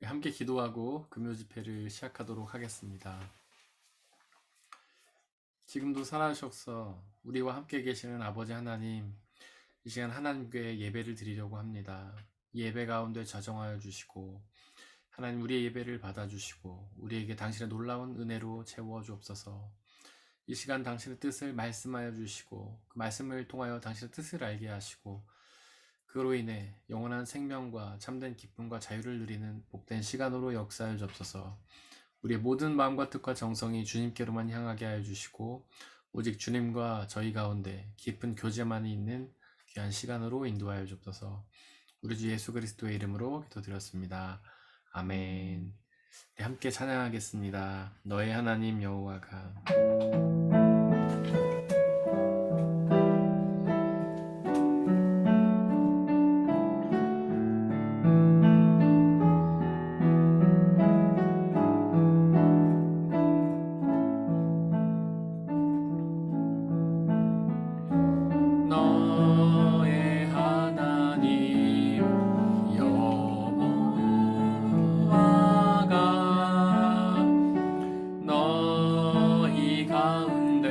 네, 함께 기도하고 금요 집회를 시작하도록 하겠습니다. 지금도 살아주셔서 우리와 함께 계시는 아버지 하나님, 이 시간 하나님께 예배를 드리려고 합니다. 이 예배 가운데 자정하여 주시고 하나님 우리의 예배를 받아주시고 우리에게 당신의 놀라운 은혜로 채워 주옵소서. 이 시간 당신의 뜻을 말씀하여 주시고 그 말씀을 통하여 당신의 뜻을 알게 하시고 그로 인해 영원한 생명과 참된 기쁨과 자유를 누리는 복된 시간으로 역사하여 주옵소서. 우리의 모든 마음과 뜻과 정성이 주님께로만 향하게 하여 주시고 오직 주님과 저희 가운데 깊은 교제만이 있는 귀한 시간으로 인도하여 주옵소서. 우리 주 예수 그리스도의 이름으로 기도드렸습니다. 아멘. 네, 함께 찬양하겠습니다. 너의 하나님 여호와가. 너의 하나님 여호와가 너희 가운데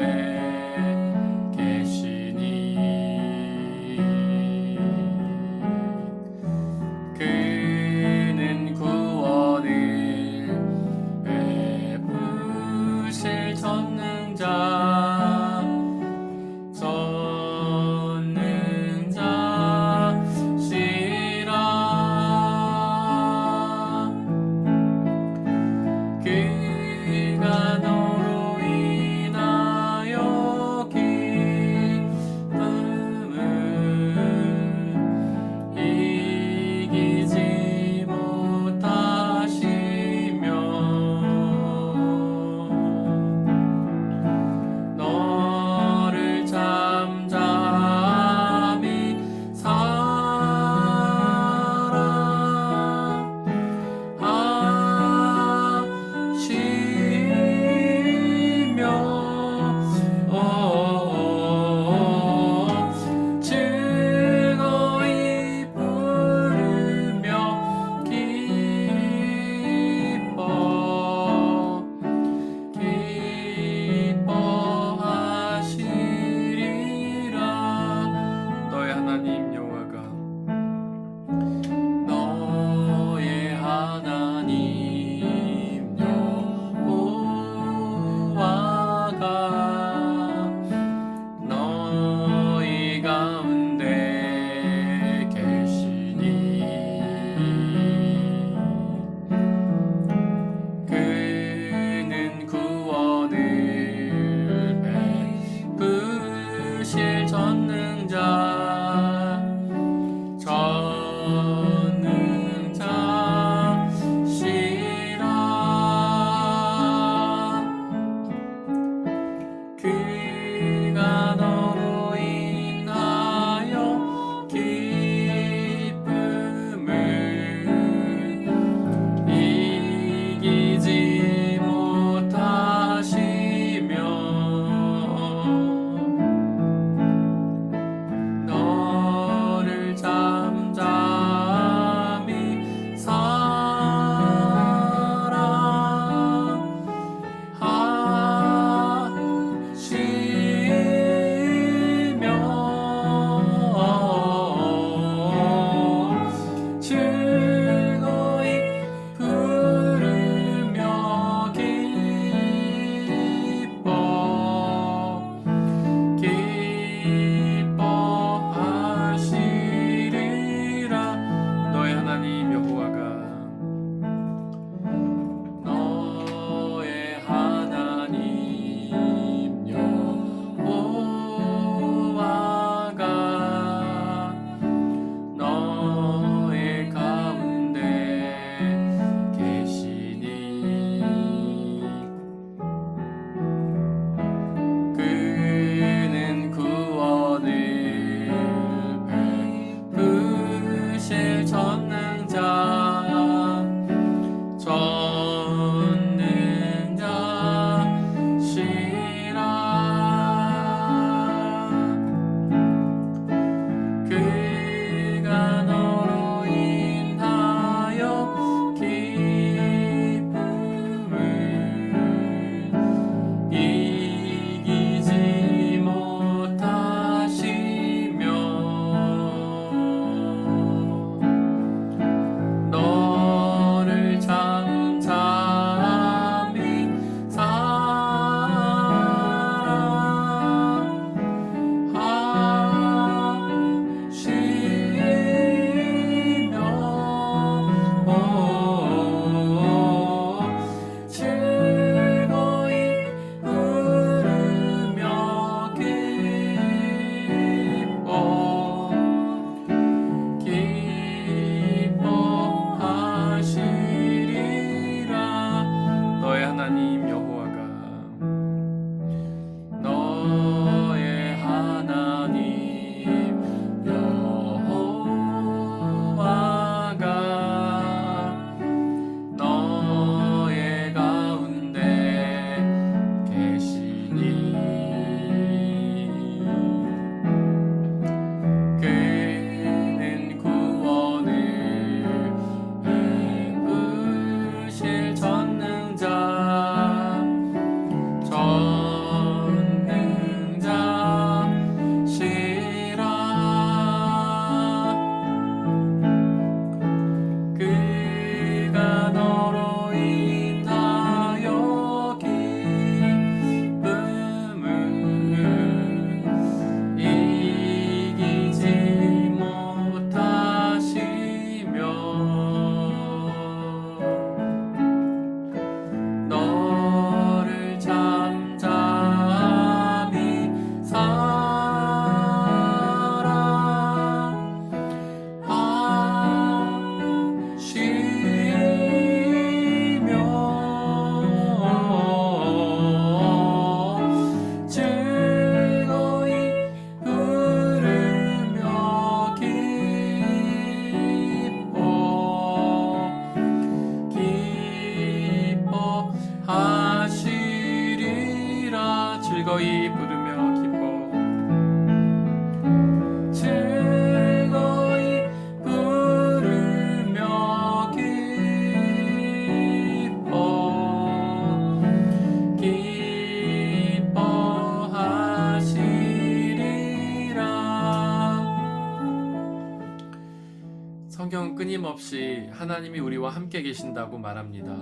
성경은 끊임없이 하나님이 우리와 함께 계신다고 말합니다.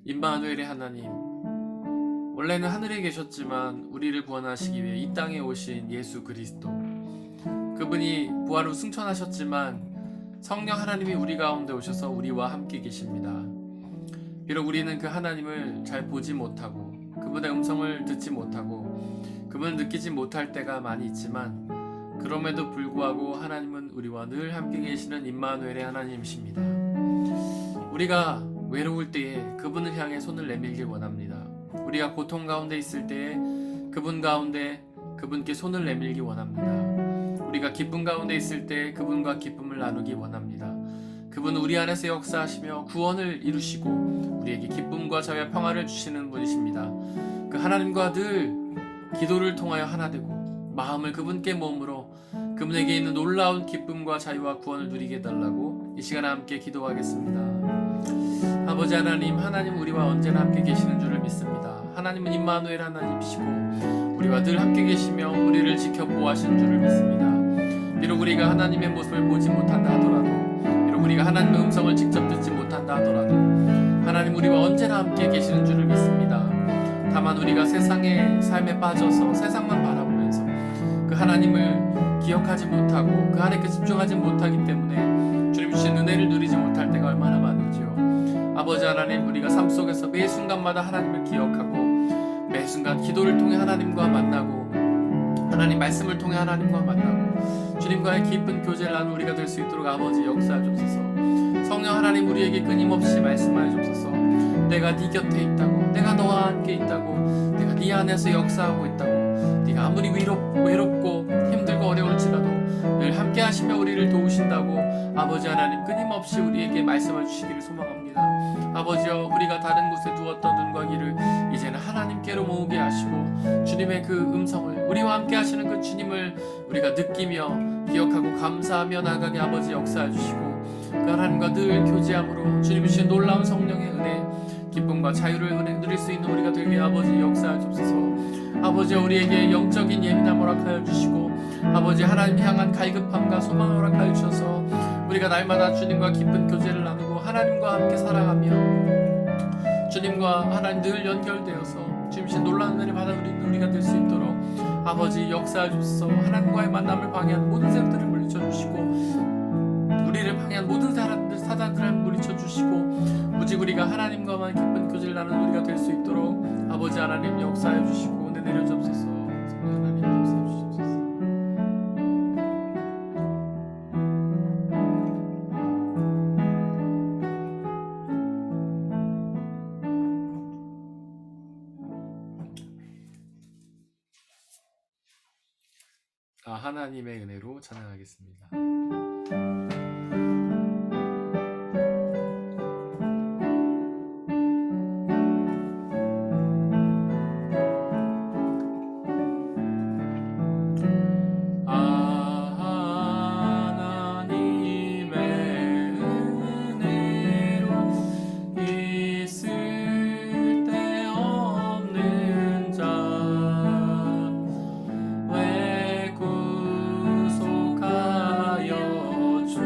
임마누엘의 하나님, 원래는 하늘에 계셨지만 우리를 구원하시기 위해 이 땅에 오신 예수 그리스도, 그분이 부활 후 승천하셨지만 성령 하나님이 우리 가운데 오셔서 우리와 함께 계십니다. 비록 우리는 그 하나님을 잘 보지 못하고 그분의 음성을 듣지 못하고 그분을 느끼지 못할 때가 많이 있지만, 그럼에도 불구하고 하나님은 우리와 늘 함께 계시는 임마누엘의 하나님이십니다. 우리가 외로울 때에 그분을 향해 손을 내밀길 원합니다. 우리가 고통 가운데 있을 때에 그분 가운데 그분께 손을 내밀기 원합니다. 우리가 기쁨 가운데 있을 때 그분과 기쁨을 나누기 원합니다. 그분은 우리 안에서 역사하시며 구원을 이루시고 우리에게 기쁨과 자유와 평화를 주시는 분이십니다. 그 하나님과 늘 기도를 통하여 하나 되고 마음을 그분께 모음으로 그분에게 있는 놀라운 기쁨과 자유와 구원을 누리게 해달라고 이 시간에 함께 기도하겠습니다. 아버지 하나님, 하나님 우리와 언제나 함께 계시는 줄을 믿습니다. 하나님은 임마누엘 하나님이시고 우리와 늘 함께 계시며 우리를 지켜 보호하시는 줄을 믿습니다. 비록 우리가 하나님의 모습을 보지 못한다 하더라도, 비록 우리가 하나님의 음성을 직접 듣지 못한다 하더라도 하나님 우리와 언제나 함께 계시는 줄을 믿습니다. 다만 우리가 세상의 삶에 빠져서 세상만 바라보면서 그 하나님을 기억하지 못하고 그 안에 집중하지 못하기 때문에 주님 주신 은혜를 누리지 못할 때가 얼마나 많은지요. 아버지 하나님, 우리가 삶 속에서 매 순간마다 하나님을 기억하고 매 순간 기도를 통해 하나님과 만나고 하나님 말씀을 통해 하나님과 만나고 주님과의 깊은 교제를 나누는 우리가 될 수 있도록 아버지 역사해 주옵소서. 성령 하나님, 우리에게 끊임없이 말씀하여 주옵소서. 내가 네 곁에 있다고, 내가 너와 함께 있다고, 내가 네 안에서 역사하고 있다고, 네가 아무리 외롭고 힘들고 어려울지라도 늘 함께 하시며 우리를 도우신다고 아버지 하나님 끊임없이 우리에게 말씀을 주시기를 소망합니다. 아버지여, 우리가 다른 곳에 두었던 눈과 귀를 이제는 하나님께로 모으게 하시고 주님의 그 음성을, 우리와 함께 하시는 그 주님을 우리가 느끼며 기억하고 감사하며 나가게 아버지 역사해 주시고, 그 하나님과 늘 교제함으로 주님이 주신 놀라운 성령의 은혜, 기쁨과 자유를 누릴 수 있는 우리가 되게 아버지 역사해 주옵소서. 아버지, 우리에게 영적인 예민함 허락하여 주시고 아버지 하나님 향한 갈급함과 소망을 허락하여 주셔서 우리가 날마다 주님과 깊은 교제를 나누고 하나님과 함께 살아가며 주님과 하나님 늘 연결되어서 주님신 놀라운 은혜를 받아들이는 우리가 될 수 있도록 아버지 역사해 주셔서 하나님과의 만남을 방해하는 모든 세력들을 물리쳐 주시고 우리를 방해한 모든 사단들을 물리쳐 주시고 오직 우리가 하나님과만 깊은 교제를 나누는 우리가 될 수 있도록 아버지 하나님 역사해 주시고 은혜 내려 주옵소서. 하나님 역사해 주시옵소서. 하나님의 은혜로 찬양하겠습니다. 구속하여 주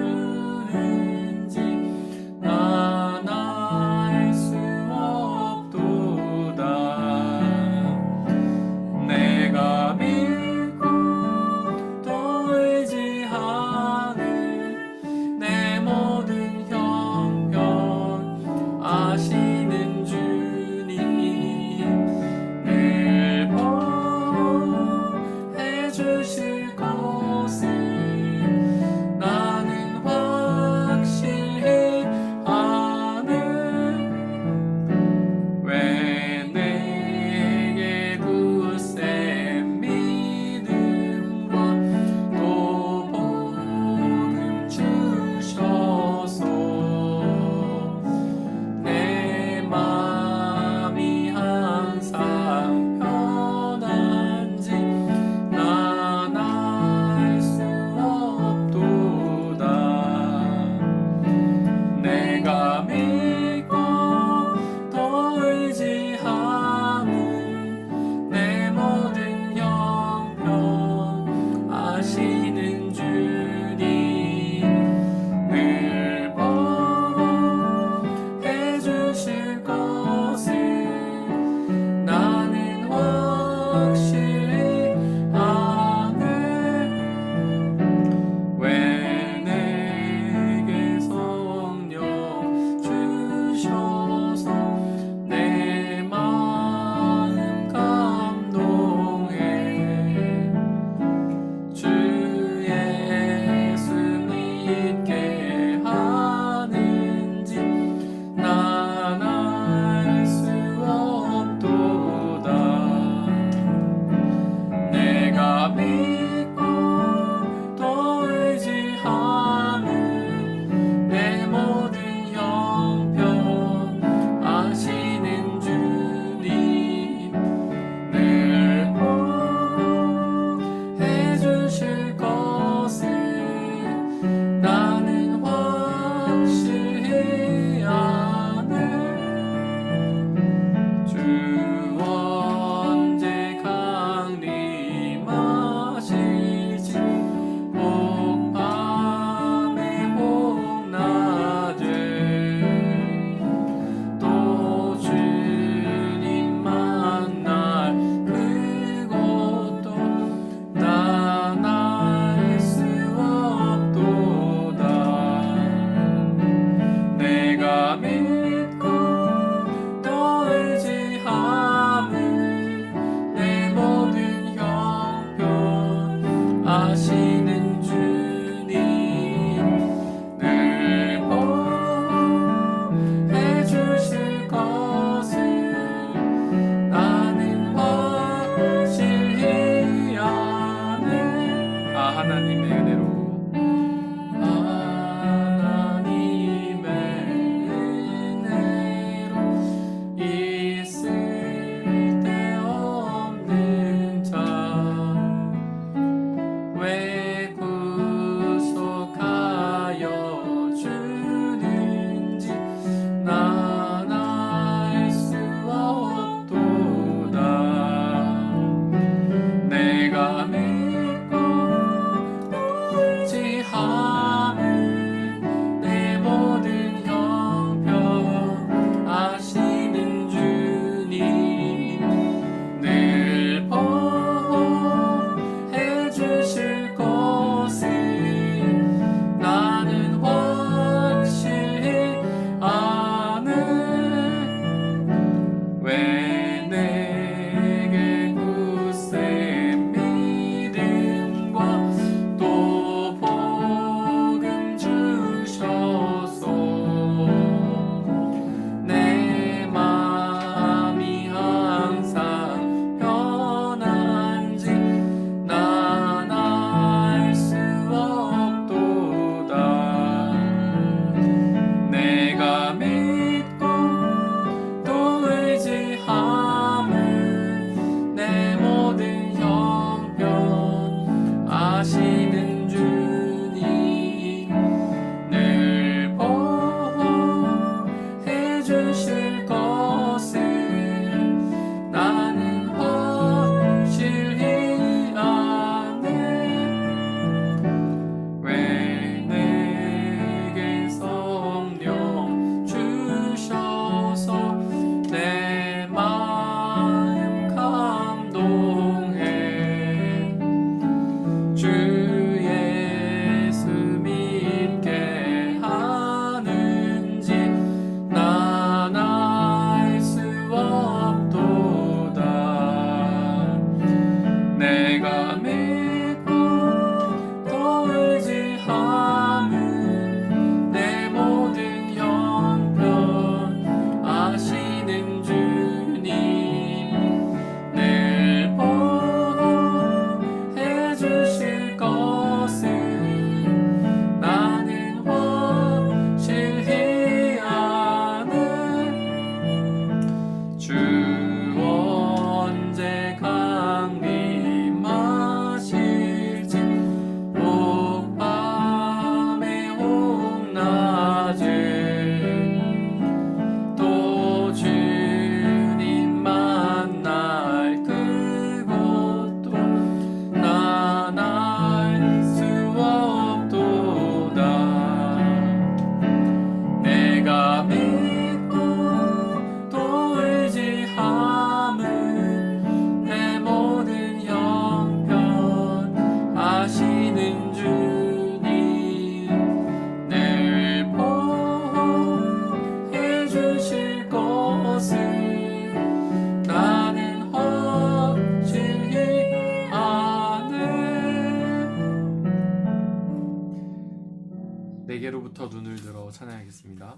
내게로부터 눈을 들어 찬양하겠습니다.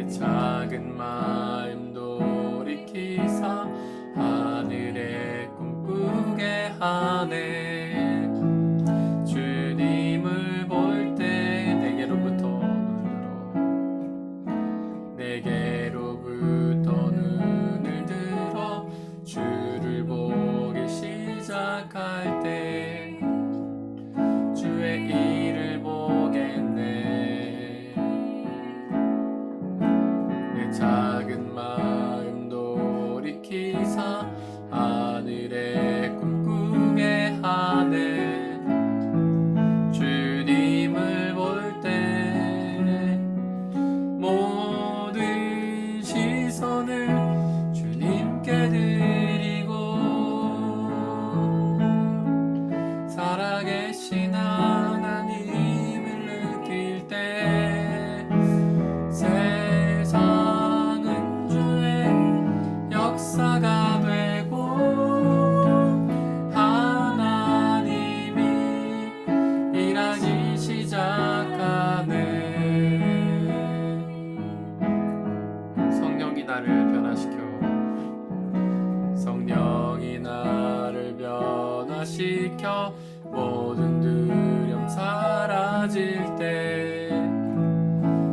작은 마음 돌이키사 하늘에 꿈꾸게 하네. 주님을 볼 때 내게로부터 눈을 들어 주를 보기 시작할 때 주의 일을 보겠네. 작은 마음 돌이키사 하늘에 꿈꾸게 하네. 주님을 볼 때 모든 시선을 주님께 드리고 살아계신 하나님을 느낄 때 세상은 주의 역사가 되고 하나님이 일하기 시작하네. 성령이 나를 변화시켜 모든 두려움 사라질 때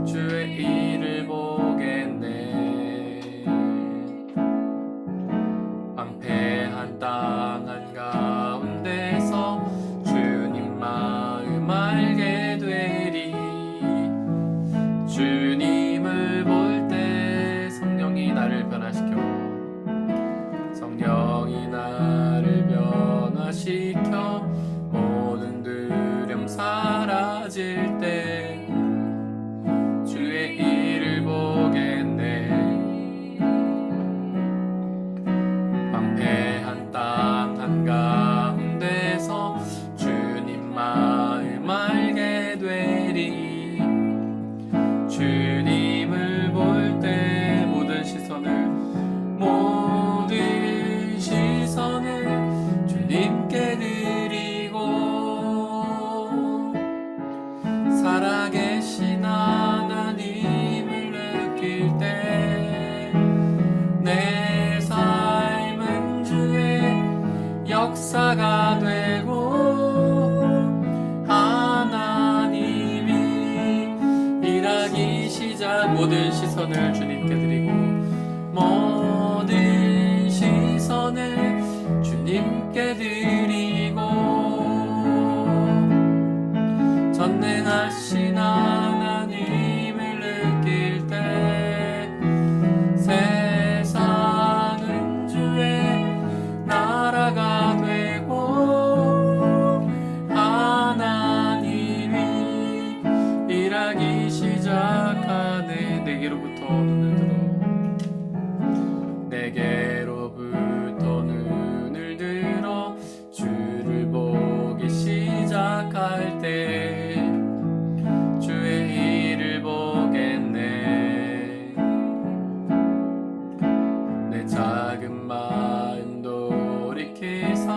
주의 일을 보겠네. 황폐한 땅 한가운데서 주님 마음 알게 되리. 주님을 볼 때 성령이 나를 변화시켜 모든 두려움 사라질 때 주의 일을 보겠네. 황폐한 땅 한가운데서 주님 마음 알게 되리. 주님을 볼 때 모든 시선을 주님께 드리고 살아계신 하나님을 느낄 때 내 삶은 주의 역사가 되고 하나님이 일하기 시작. 모든 시선을 주님께 드리고 모든 시선을 주님께 드리고 전능하신 하나님을 느낄 때 세상은 주의 나라가 되고 하나님이 일하기 시작하네. 내게로부터 눈을 들어 주를 보기 시작할 때 주의 일을 보겠네. 내 작은 마음 돌이키사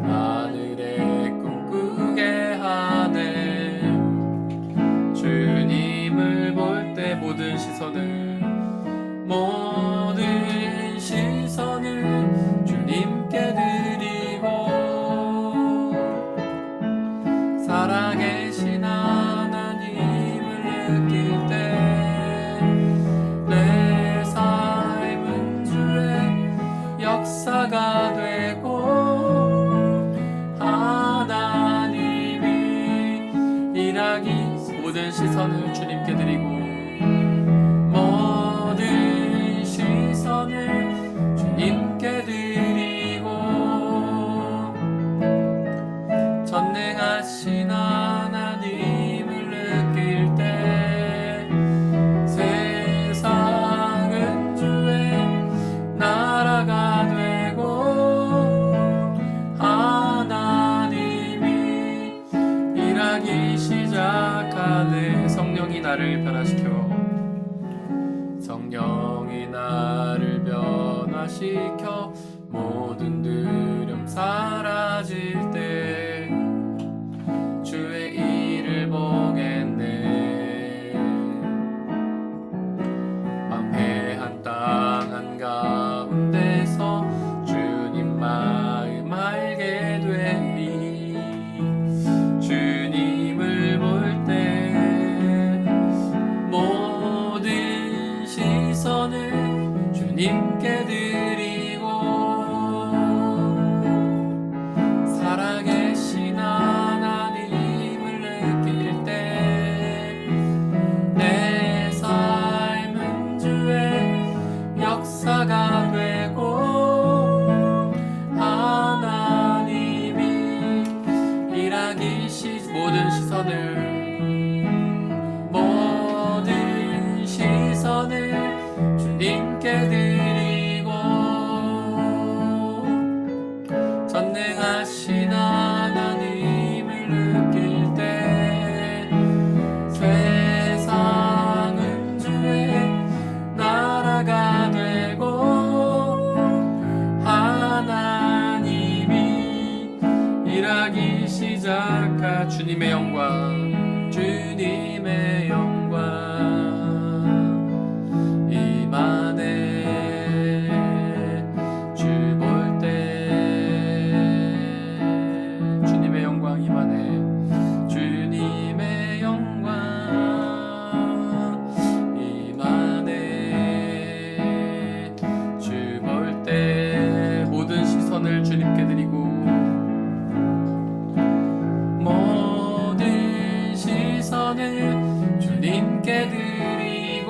하늘에 꿈꾸게 하네. 주님을 볼 때 모든 시선을 주님께 드리고 살아계신 하나님을 느낄 때 내 삶은 주의 역사가 되고 하나님이 일하기 모든 시선을 주님께 드리고 모든 시선을 주님께 드리고 변화시켜 모든 두려움 사라질 때 주의 일을 보겠네. 황폐한 땅 한가운데서 주님 마음 알게 되리. 주님을 볼 때 모든 시선을 주님께 드리고 살아계신 하나님을 느낄 때 내 삶은 주의 역사가 되고 하나님이 일하기 모든 시선을 주님께 드리고 전능하신 하나님을 느낄 때 세상은 주의 나라가 되고 하나님이 일하기 시작하 주님의 영광, 주님의 영광 임하네. 주 볼 때 주님의 영광 임하네. 주님의 영광 임하네. 주 볼 때 모든 시선을 주님께 드리고 모든 시선을 주님께 드리고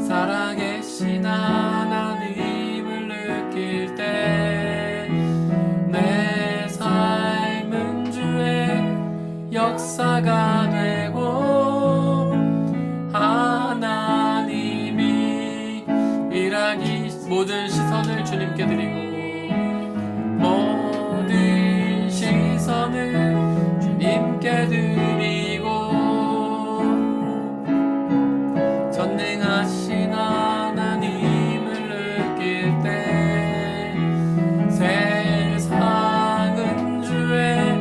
살아계신 하나님을 느낄 때 내 삶은 주의 역사가 되고 하나님이 일하기 모든 시선을 주님께 드리고 모든 시선을 주님께 드리고 전능하신 하나님을 느낄 때 세상은 주의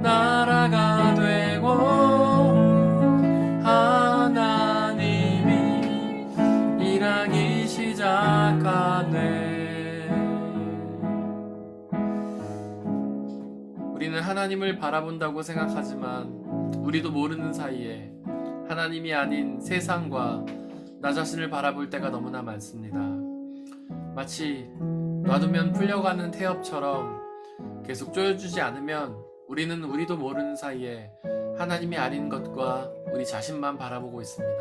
나라가 되고 하나님이 일하기 시작하네. 우리는 하나님을 바라본다고 생각하지만 우리도 모르는 사이에 하나님이 아닌 세상과 나 자신을 바라볼 때가 너무나 많습니다. 마치 놔두면 풀려가는 태엽처럼 계속 조여주지 않으면 우리도 모르는 사이에 하나님이 아닌 것과 우리 자신만 바라보고 있습니다.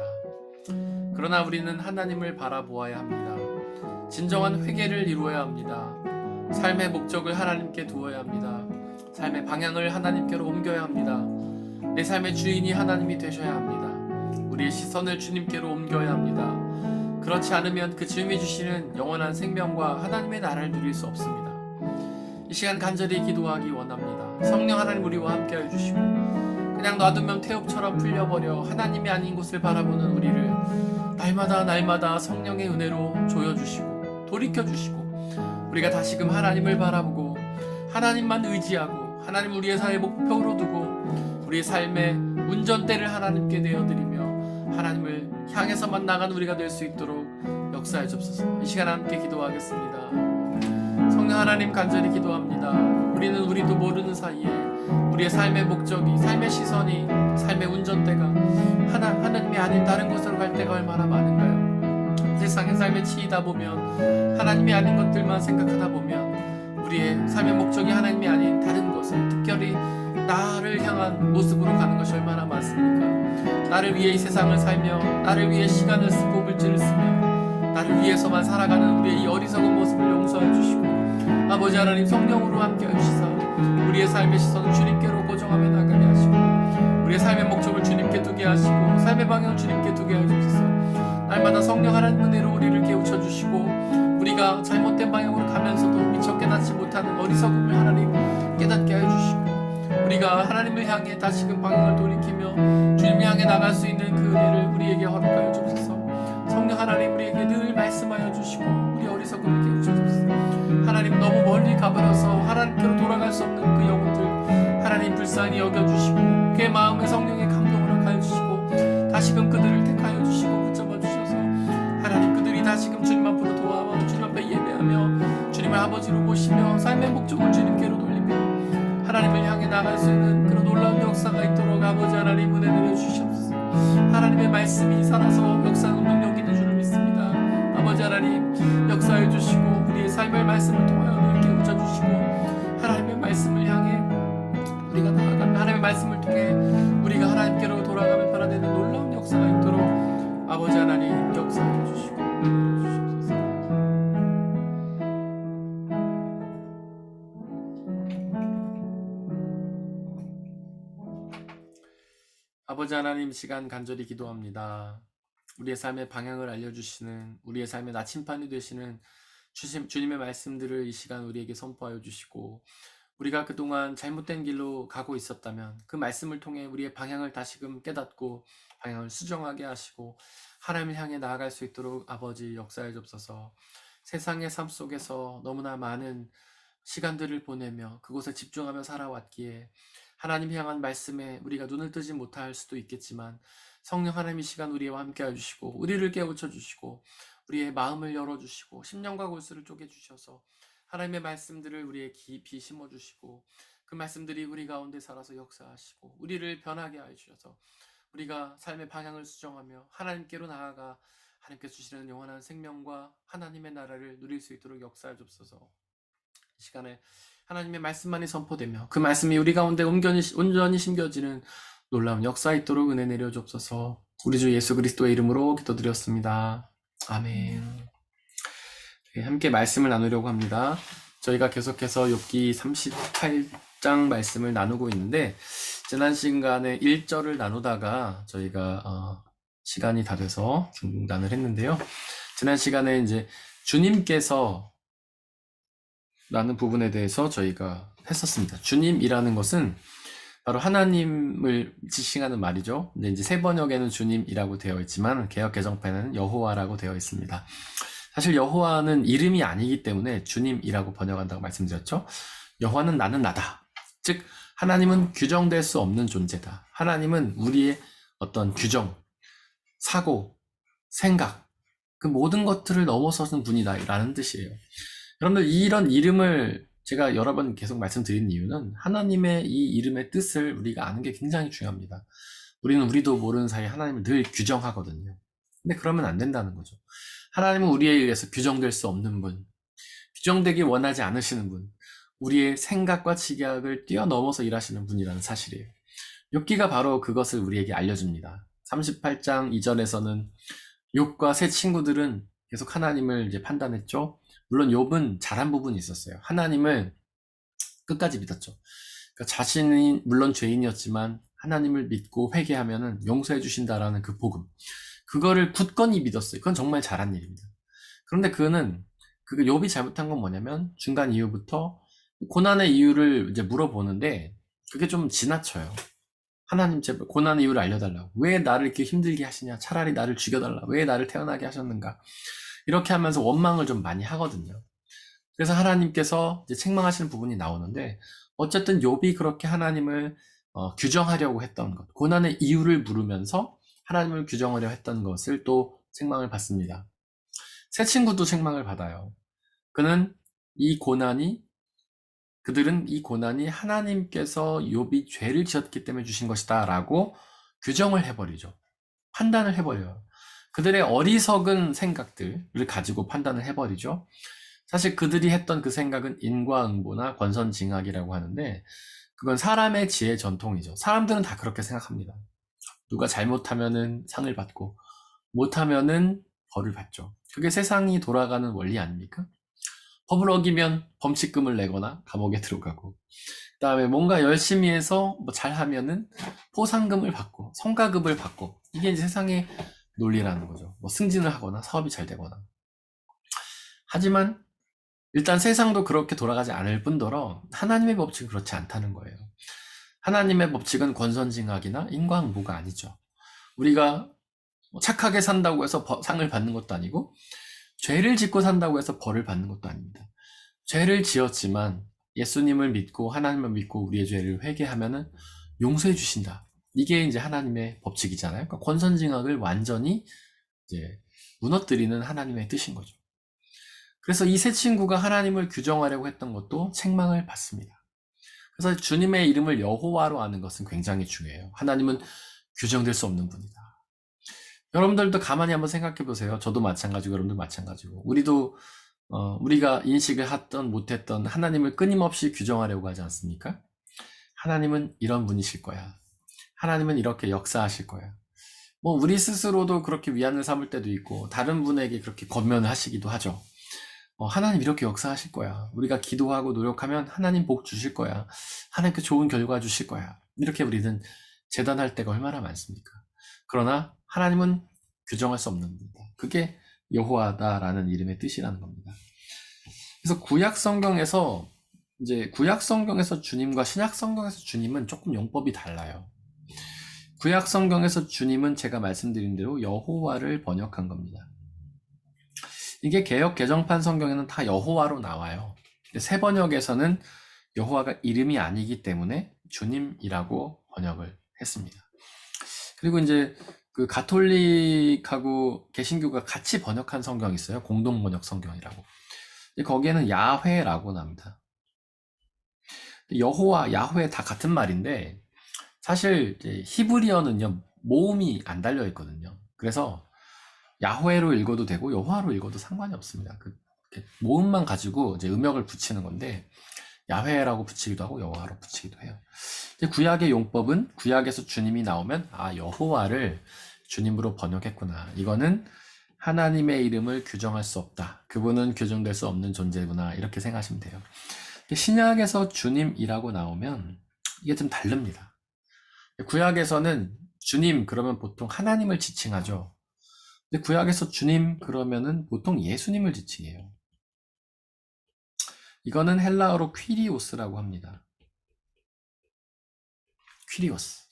그러나 우리는 하나님을 바라보아야 합니다. 진정한 회개를 이루어야 합니다. 삶의 목적을 하나님께 두어야 합니다. 삶의 방향을 하나님께로 옮겨야 합니다. 내 삶의 주인이 하나님이 되셔야 합니다. 우리의 시선을 주님께로 옮겨야 합니다. 그렇지 않으면 그 주님이 주시는 영원한 생명과 하나님의 나라를 누릴 수 없습니다. 이 시간 간절히 기도하기 원합니다. 성령 하나님 우리와 함께 해주시고 그냥 놔두면 태엽처럼 풀려버려 하나님이 아닌 곳을 바라보는 우리를 날마다 성령의 은혜로 조여주시고 돌이켜주시고 우리가 다시금 하나님을 바라보고 하나님만 의지하고 하나님 우리의 삶의 목표로 두고 우리의 삶의 운전대를 하나님께 내어드리며 하나님을 향해서만 나간 우리가 될 수 있도록 역사해 주옵소서. 이 시간 함께 기도하겠습니다. 성령 하나님 간절히 기도합니다. 우리도 모르는 사이에 우리의 삶의 목적이, 삶의 시선이, 삶의 운전대가 하나님이 아닌 다른 곳으로 갈 때가 얼마나 많은가요? 세상의 삶에 치이다 보면 하나님이 아닌 것들만 생각하다 보면 우리의 삶의 목적이 하나님이 아닌 다른 것을, 특별히 나를 향한 모습으로 가는 것이 얼마나 많습니까? 나를 위해 이 세상을 살며 나를 위해 시간을 쓰고 물질을 쓰며 나를 위해서만 살아가는 우리의 이 어리석은 모습을 용서해 주시고 아버지 하나님 성령으로 함께 해주시사 우리의 삶의 시선을 주님께로 고정하며 나가게 하시고 우리의 삶의 목적을 주님께 두게 하시고 삶의 방향을 주님께 두게 해주소서. 날마다 성령 하나님 은혜로 우리를 깨우쳐 주시고 우리가 잘못된 방향으로 가면서도 미처 깨닫지 못하는 어리석음을 하나님 깨닫게 해주시고 우리가 하나님을 향해 다시금 방향을 돌이키며 주님을 향해 나갈 수 있는 그 은혜를 우리에게 허락하여 주옵소서. 성령 하나님 우리에게 늘 말씀하여 주시고 우리 어리석음을 깨우쳐주소서. 하나님 너무 멀리 가버려서 하나님께로 돌아갈 수 없는 그 영혼들 하나님 불쌍히 여겨주시고 그의 마음에 성령의 감동을 허락하여 주시고 다시금 그들을 택하여 주시고 붙잡아 주셔서 하나님 그들이 다시금 주님 앞으로 돌아와 주님 앞에 예배하며 주님을 아버지로 모시며 삶의 목적을 주님께로 돌리며 하나님을 향해 나갈 수 있는 그런 놀라운 역사가 있도록 아버지 하나님 은혜 내려주시옵소서. 하나님의 말씀이 살아서 역사하는 능력이 있는 줄을 믿습니다. 아버지 하나님 역사해 주시고 우리의 삶의 말씀을 통하여 늘 깨우쳐 주시고 하나님의 말씀을 향해 우리가 나아가며 하나님의 말씀을 통해 우리가 하나님께로 돌아가며 변화되는 놀라운 역사가 있도록 아버지 하나님 역사해 주시고 주시옵소서. 아버지 하나님 시간 간절히 기도합니다. 우리의 삶의 방향을 알려주시는 우리의 삶의 나침반이 되시는 주님의 말씀들을 이 시간 우리에게 선포하여 주시고 우리가 그동안 잘못된 길로 가고 있었다면 그 말씀을 통해 우리의 방향을 다시금 깨닫고 방향을 수정하게 하시고 하나님을 향해 나아갈 수 있도록 아버지 역사해 주옵소서. 세상의 삶 속에서 너무나 많은 시간들을 보내며 그곳에 집중하며 살아왔기에 하나님 향한 말씀에 우리가 눈을 뜨지 못할 수도 있겠지만 성령 하나님 이 시간 우리와 함께 해주시고 우리를 깨우쳐 주시고 우리의 마음을 열어주시고 심령과 골수를 쪼개주셔서 하나님의 말씀들을 우리의 깊이 심어주시고 그 말씀들이 우리 가운데 살아서 역사하시고 우리를 변하게 하여 주셔서 우리가 삶의 방향을 수정하며 하나님께로 나아가 하나님께서 주시는 영원한 생명과 하나님의 나라를 누릴 수 있도록 역사해 주옵소서. 이 시간에 하나님의 말씀만이 선포되며 그 말씀이 우리 가운데 온전히 심겨지는 놀라운 역사 있도록 은혜 내려 주옵소서. 우리 주 예수 그리스도의 이름으로 기도드렸습니다. 아멘. 함께 말씀을 나누려고 합니다. 저희가 계속해서 욥기 38장 말씀을 나누고 있는데 지난 시간에 1절을 나누다가 저희가 시간이 다 돼서 중단을 했는데요. 지난 시간에 이제 주님께서 라는 부분에 대해서 저희가 했었습니다. 주님이라는 것은 바로 하나님을 지칭하는 말이죠. 근데 이제 새 번역에는 주님이라고 되어 있지만 개역 개정판에는 여호와라고 되어 있습니다. 사실 여호와는 이름이 아니기 때문에 주님이라고 번역한다고 말씀드렸죠. 여호와는 나는 나다. 즉 하나님은 규정될 수 없는 존재다. 하나님은 우리의 어떤 규정, 사고, 생각 그 모든 것들을 넘어서는 분이다 라는 뜻이에요. 여러분들 이런 이름을 제가 여러 번 계속 말씀드린 이유는 하나님의 이 이름의 뜻을 우리가 아는 게 굉장히 중요합니다. 우리는 우리도 모르는 사이에 하나님을 늘 규정하거든요. 근데 그러면 안 된다는 거죠. 하나님은 우리에 의해서 규정될 수 없는 분, 규정되기 원하지 않으시는 분, 우리의 생각과 지각을 뛰어넘어서 일하시는 분이라는 사실이에요. 욥기가 바로 그것을 우리에게 알려줍니다. 38장 이전에서는 욥과 세 친구들은 계속 하나님을 이제 판단했죠. 물론 욥은 잘한 부분이 있었어요. 하나님을 끝까지 믿었죠. 그러니까 자신이 물론 죄인이었지만 하나님을 믿고 회개하면은 용서해 주신다라는 그 복음. 그거를 굳건히 믿었어요. 그건 정말 잘한 일입니다. 그런데 그는 그 욥이 잘못한 건 뭐냐면 중간 이후부터 고난의 이유를 이제 물어보는데 그게 좀 지나쳐요. 하나님 제발 고난의 이유를 알려달라고. 왜 나를 이렇게 힘들게 하시냐? 차라리 나를 죽여달라. 왜 나를 태어나게 하셨는가? 이렇게 하면서 원망을 좀 많이 하거든요. 그래서 하나님께서 이제 책망하시는 부분이 나오는데 어쨌든 욥이 그렇게 하나님을 규정하려고 했던 것, 고난의 이유를 물으면서 하나님을 규정하려 했던 것을 또 책망을 받습니다. 새 친구도 책망을 받아요. 그들은 이 고난이 하나님께서 욥이 죄를 지었기 때문에 주신 것이다 라고 규정을 해버리죠. 판단을 해버려요. 그들의 어리석은 생각들을 가지고 판단을 해버리죠. 사실 그들이 했던 그 생각은 인과응보나 권선징악이라고 하는데 그건 사람의 지혜 전통이죠. 사람들은 다 그렇게 생각합니다. 누가 잘못하면은 상을 받고 못하면은 벌을 받죠. 그게 세상이 돌아가는 원리 아닙니까? 법을 어기면 범칙금을 내거나 감옥에 들어가고 그 다음에 뭔가 열심히 해서 뭐 잘하면은 포상금을 받고 성과급을 받고 이게 이제 세상의 논리라는 거죠. 뭐 승진을 하거나 사업이 잘 되거나. 하지만 일단 세상도 그렇게 돌아가지 않을 뿐더러 하나님의 법칙은 그렇지 않다는 거예요. 하나님의 법칙은 권선징악이나 인과응보가 아니죠. 우리가 착하게 산다고 해서 상을 받는 것도 아니고 죄를 짓고 산다고 해서 벌을 받는 것도 아닙니다. 죄를 지었지만 예수님을 믿고 하나님을 믿고 우리의 죄를 회개하면은 용서해 주신다. 이게 이제 하나님의 법칙이잖아요. 그러니까 권선징악을 완전히 이제 무너뜨리는 하나님의 뜻인 거죠. 그래서 이 세 친구가 하나님을 규정하려고 했던 것도 책망을 받습니다. 그래서 주님의 이름을 여호와로 아는 것은 굉장히 중요해요. 하나님은 규정될 수 없는 분이다. 여러분들도 가만히 한번 생각해 보세요. 저도 마찬가지고 여러분도 마찬가지고 우리도 우리가 인식을 했던 못했던 하나님을 끊임없이 규정하려고 하지 않습니까? 하나님은 이런 분이실 거야. 하나님은 이렇게 역사하실 거야. 뭐 우리 스스로도 그렇게 위안을 삼을 때도 있고 다른 분에게 그렇게 권면을 하시기도 하죠. 하나님 이렇게 역사하실 거야. 우리가 기도하고 노력하면 하나님 복 주실 거야. 하나님께 좋은 결과 주실 거야. 이렇게 우리는 재단할 때가 얼마나 많습니까? 그러나 하나님은 규정할 수 없는 분이다. 그게 여호와다라는 이름의 뜻이라는 겁니다. 그래서 구약 성경에서 주님과 신약 성경에서 주님은 조금 용법이 달라요. 구약 성경에서 주님은 제가 말씀드린 대로 여호와를 번역한 겁니다. 이게 개역 개정판 성경에는 다 여호와로 나와요. 새 번역에서는 여호와가 이름이 아니기 때문에 주님이라고 번역을 했습니다. 그리고 이제 그 가톨릭하고 개신교가 같이 번역한 성경이 있어요. 공동 번역 성경이라고. 거기에는 야훼라고 나옵니다. 여호와, 야훼 다 같은 말인데 사실 이제 히브리어는요 모음이 안 달려 있거든요. 그래서 야훼로 읽어도 되고 여호와로 읽어도 상관이 없습니다. 모음만 가지고 이제 음역을 붙이는 건데 야훼라고 붙이기도 하고 여호와로 붙이기도 해요. 구약의 용법은 구약에서 주님이 나오면 여호와를 주님으로 번역했구나. 이거는 하나님의 이름을 규정할 수 없다. 그분은 규정될 수 없는 존재구나. 이렇게 생각하시면 돼요. 신약에서 주님이라고 나오면 이게 좀 다릅니다. 구약에서는 주님 그러면 보통 하나님을 지칭하죠. 근데 구약에서 주님 그러면은 보통 예수님을 지칭해요. 이거는 헬라어로 퀴리오스라고 합니다. 퀴리오스.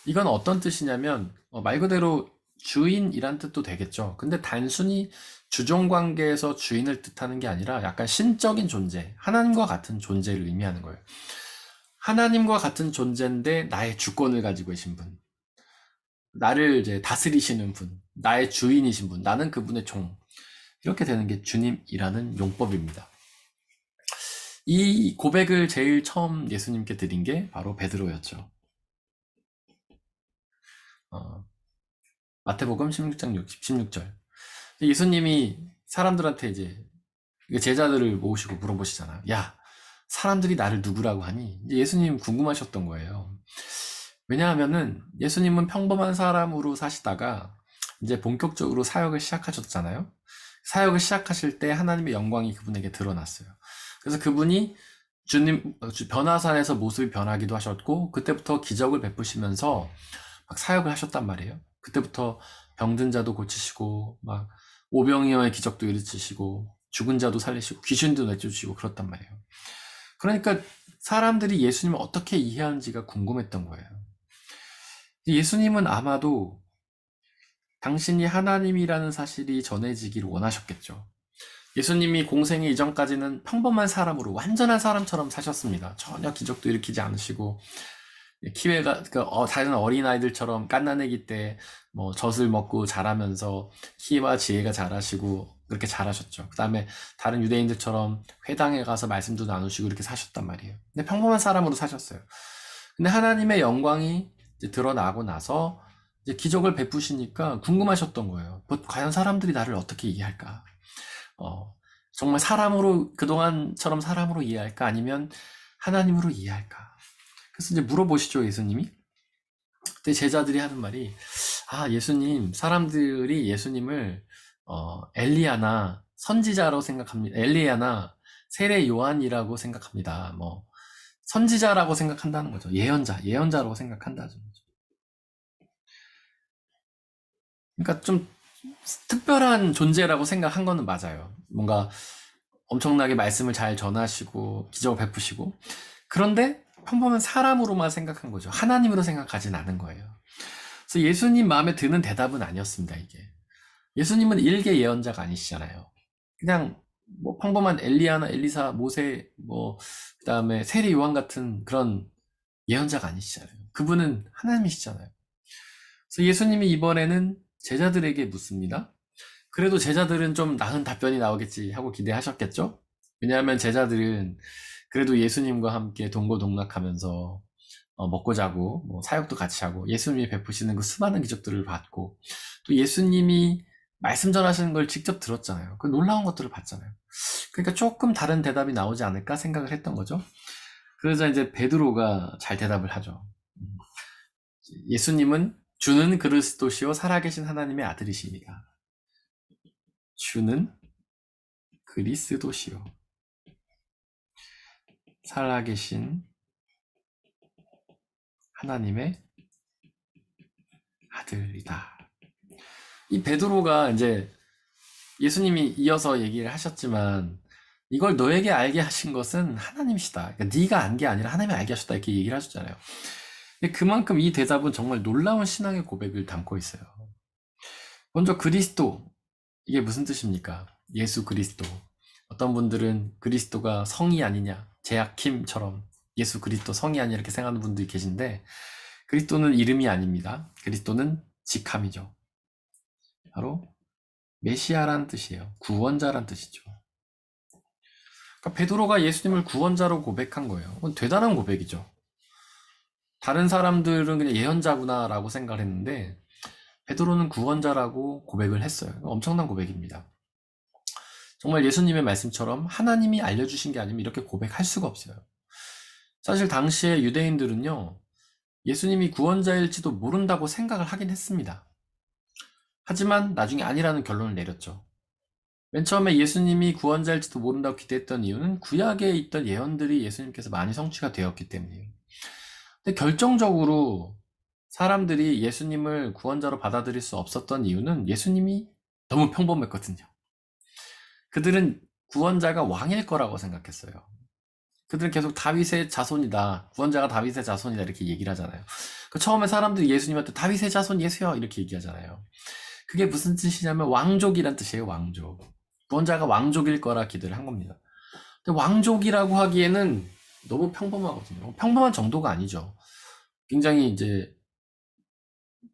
이건 어떤 뜻이냐면 말 그대로 주인이란 뜻도 되겠죠. 근데 단순히 주종관계에서 주인을 뜻하는 게 아니라 약간 신적인 존재, 하나님과 같은 존재를 의미하는 거예요. 하나님과 같은 존재인데 나의 주권을 가지고 계신 분, 나를 이제 다스리시는 분, 나의 주인이신 분, 나는 그분의 종. 이렇게 되는 게 주님이라는 용법입니다. 이 고백을 제일 처음 예수님께 드린 게 바로 베드로였죠. 마태복음 16장 16절. 예수님이 사람들한테 이제 제자들을 모으시고 물어보시잖아요. 야, 사람들이 나를 누구라고 하니? 예수님 궁금하셨던 거예요. 왜냐하면은 예수님은 평범한 사람으로 사시다가 이제 본격적으로 사역을 시작하셨잖아요. 사역을 시작하실 때 하나님의 영광이 그분에게 드러났어요. 그래서 그분이 주님 변화산에서 모습이 변하기도 하셨고 그때부터 기적을 베푸시면서 막 사역을 하셨단 말이에요. 그때부터 병든 자도 고치시고 막 오병이어의 기적도 일으키시고 죽은 자도 살리시고 귀신도 내쫓으시고 그렇단 말이에요. 그러니까 사람들이 예수님을 어떻게 이해하는지가 궁금했던 거예요. 예수님은 아마도 당신이 하나님이라는 사실이 전해지기를 원하셨겠죠. 예수님이 공생의 이전까지는 평범한 사람으로 완전한 사람처럼 사셨습니다. 전혀 기적도 일으키지 않으시고 키웨가 다른 어린아이들처럼 갓난아기 때 뭐 젖을 먹고 자라면서 키와 지혜가 자라시고 그렇게 자라셨죠. 그 다음에 다른 유대인들처럼 회당에 가서 말씀도 나누시고 이렇게 사셨단 말이에요. 근데 평범한 사람으로 사셨어요. 근데 하나님의 영광이 이제 드러나고 나서 이제 기적을 베푸시니까 궁금하셨던 거예요. 과연 사람들이 나를 어떻게 이해할까? 정말 사람으로 그동안처럼 사람으로 이해할까? 아니면 하나님으로 이해할까? 그래서 이제 물어보시죠, 예수님이. 그때 제자들이 하는 말이, 예수님, 사람들이 예수님을, 엘리야나 선지자라고 생각합니다. 엘리야나 세례 요한이라고 생각합니다. 뭐, 선지자라고 생각한다는 거죠. 예언자라고 생각한다는 거죠. 그러니까 좀 특별한 존재라고 생각한 거는 맞아요. 뭔가 엄청나게 말씀을 잘 전하시고, 기적을 베푸시고. 그런데 평범한 사람으로만 생각한 거죠. 하나님으로 생각하진 않은 거예요. 그래서 예수님 마음에 드는 대답은 아니었습니다, 이게. 예수님은 일개 예언자가 아니시잖아요. 그냥 뭐 평범한 엘리야나 엘리사, 모세, 뭐 그다음에 세례 요한 같은 그런 예언자가 아니시잖아요. 그분은 하나님이시잖아요. 그래서 예수님이 이번에는 제자들에게 묻습니다. 그래도 제자들은 좀 나은 답변이 나오겠지 하고 기대하셨겠죠? 왜냐하면 제자들은 그래도 예수님과 함께 동고동락하면서 먹고 자고 뭐 사역도 같이 하고 예수님이 베푸시는 그 수많은 기적들을 봤고 또 예수님이 말씀 전하시는 걸 직접 들었잖아요. 그 놀라운 것들을 봤잖아요. 그러니까 조금 다른 대답이 나오지 않을까 생각을 했던 거죠. 그러자 이제 베드로가 잘 대답을 하죠. 예수님은 주는 그리스도시요 살아계신 하나님의 아들이십니다. 주는 그리스도시요 살아계신 하나님의 아들이다. 이 베드로가 이제 예수님이 이어서 얘기를 하셨지만 이걸 너에게 알게 하신 것은 하나님이시다. 그러니까 네가 안 게 아니라 하나님이 알게 하셨다 이렇게 얘기를 하셨잖아요. 근데 그만큼 이 대답은 정말 놀라운 신앙의 고백을 담고 있어요. 먼저 그리스도 이게 무슨 뜻입니까? 예수 그리스도. 어떤 분들은 그리스도가 성이 아니냐 제약킴처럼 예수 그리스도 성이 아니냐 이렇게 생각하는 분들이 계신데 그리스도는 이름이 아닙니다. 그리스도는 직함이죠. 바로 메시아란 뜻이에요. 구원자란 뜻이죠. 그러니까 베드로가 예수님을 구원자로 고백한 거예요. 그건 대단한 고백이죠. 다른 사람들은 그냥 예언자구나라고 생각을 했는데 베드로는 구원자라고 고백을 했어요. 엄청난 고백입니다. 정말 예수님의 말씀처럼 하나님이 알려주신 게 아니면 이렇게 고백할 수가 없어요. 사실 당시에 유대인들은요, 예수님이 구원자일지도 모른다고 생각을 하긴 했습니다. 하지만 나중에 아니라는 결론을 내렸죠. 맨 처음에 예수님이 구원자일지도 모른다고 기대했던 이유는 구약에 있던 예언들이 예수님께서 많이 성취가 되었기 때문이에요. 근데 결정적으로 사람들이 예수님을 구원자로 받아들일 수 없었던 이유는 예수님이 너무 평범했거든요. 그들은 구원자가 왕일 거라고 생각했어요. 그들은 계속 다윗의 자손이다. 구원자가 다윗의 자손이다. 이렇게 얘기를 하잖아요. 처음에 사람들이 예수님한테 다윗의 자손 예수야. 이렇게 얘기하잖아요. 그게 무슨 뜻이냐면 왕족이란 뜻이에요. 왕족. 구원자가 왕족일 거라 기대를 한 겁니다. 근데 왕족이라고 하기에는 너무 평범하거든요. 평범한 정도가 아니죠. 굉장히 이제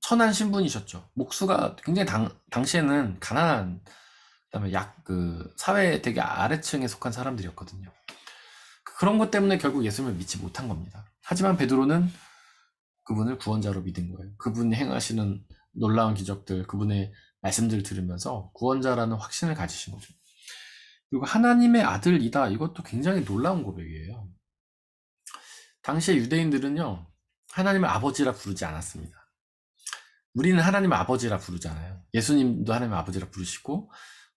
천한 신분이셨죠. 목수가 굉장히 당시에는 가난한, 그다음에 사회 되게 아래층에 속한 사람들이었거든요. 그런 것 때문에 결국 예수님을 믿지 못한 겁니다. 하지만 베드로는 그분을 구원자로 믿은 거예요. 그분이 행하시는 놀라운 기적들, 그분의 말씀들을 들으면서 구원자라는 확신을 가지신 거죠. 그리고 하나님의 아들이다. 이것도 굉장히 놀라운 고백이에요. 당시의 유대인들은요, 하나님을 아버지라 부르지 않았습니다. 우리는 하나님 아버지라 부르잖아요. 예수님도 하나님 아버지라 부르시고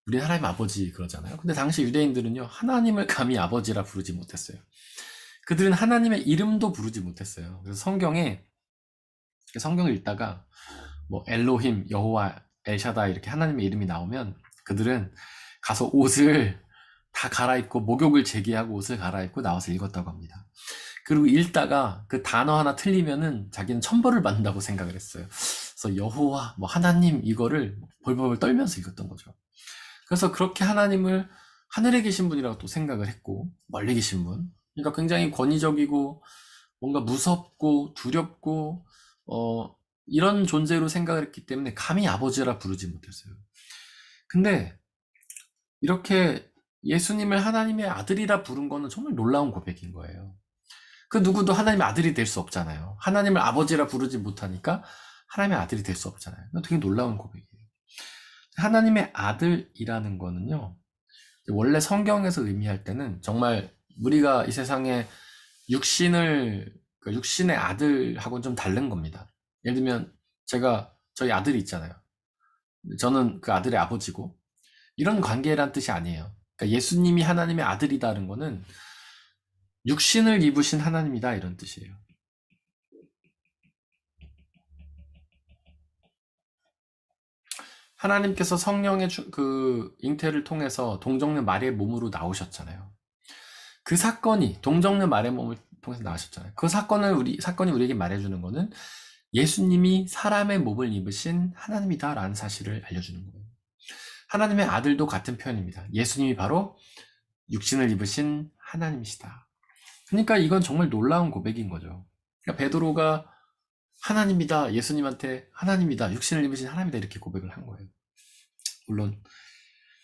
우리는 하나님 아버지 그러잖아요. 근데 당시 유대인들은요, 하나님을 감히 아버지라 부르지 못했어요. 그들은 하나님의 이름도 부르지 못했어요. 그래서 성경을 읽다가 뭐 엘로힘, 여호와, 엘샤다 이렇게 하나님의 이름이 나오면 그들은 가서 옷을 다 갈아입고 목욕을 제기하고 옷을 갈아입고 나와서 읽었다고 합니다. 그리고 읽다가 그 단어 하나 틀리면은 자기는 천벌을 받는다고 생각을 했어요. 그래서 여호와, 뭐 하나님 이거를 벌벌 떨면서 읽었던 거죠. 그래서 그렇게 하나님을 하늘에 계신 분이라고 또 생각을 했고 멀리 계신 분. 그러니까 굉장히 권위적이고 뭔가 무섭고 두렵고 이런 존재로 생각을 했기 때문에 감히 아버지라 부르지 못했어요. 근데 이렇게 예수님을 하나님의 아들이라 부른 거는 정말 놀라운 고백인 거예요. 그 누구도 하나님의 아들이 될 수 없잖아요. 하나님을 아버지라 부르지 못하니까 하나님의 아들이 될 수 없잖아요. 되게 놀라운 고백이에요. 하나님의 아들이라는 거는요, 원래 성경에서 의미할 때는 정말 우리가 이 세상에 육신의 아들하고는 좀 다른 겁니다. 예를 들면 저희 아들이 있잖아요. 저는 그 아들의 아버지고 이런 관계란 뜻이 아니에요. 그러니까 예수님이 하나님의 아들이다는 거는 육신을 입으신 하나님이다 이런 뜻이에요. 하나님께서 성령의 그 잉태를 통해서 동정녀 마리의 몸으로 나오셨잖아요. 그 사건이 동정녀 마리의 몸을 통해서 나오셨잖아요. 그 사건이 우리에게 말해주는 거는 예수님이 사람의 몸을 입으신 하나님이다라는 사실을 알려주는 거예요. 하나님의 아들도 같은 표현입니다. 예수님이 바로 육신을 입으신 하나님이시다. 그러니까 이건 정말 놀라운 고백인 거죠. 그러니까 베드로가 하나님이다, 예수님한테 하나님이다, 육신을 입으신 하나님이다 이렇게 고백을 한 거예요. 물론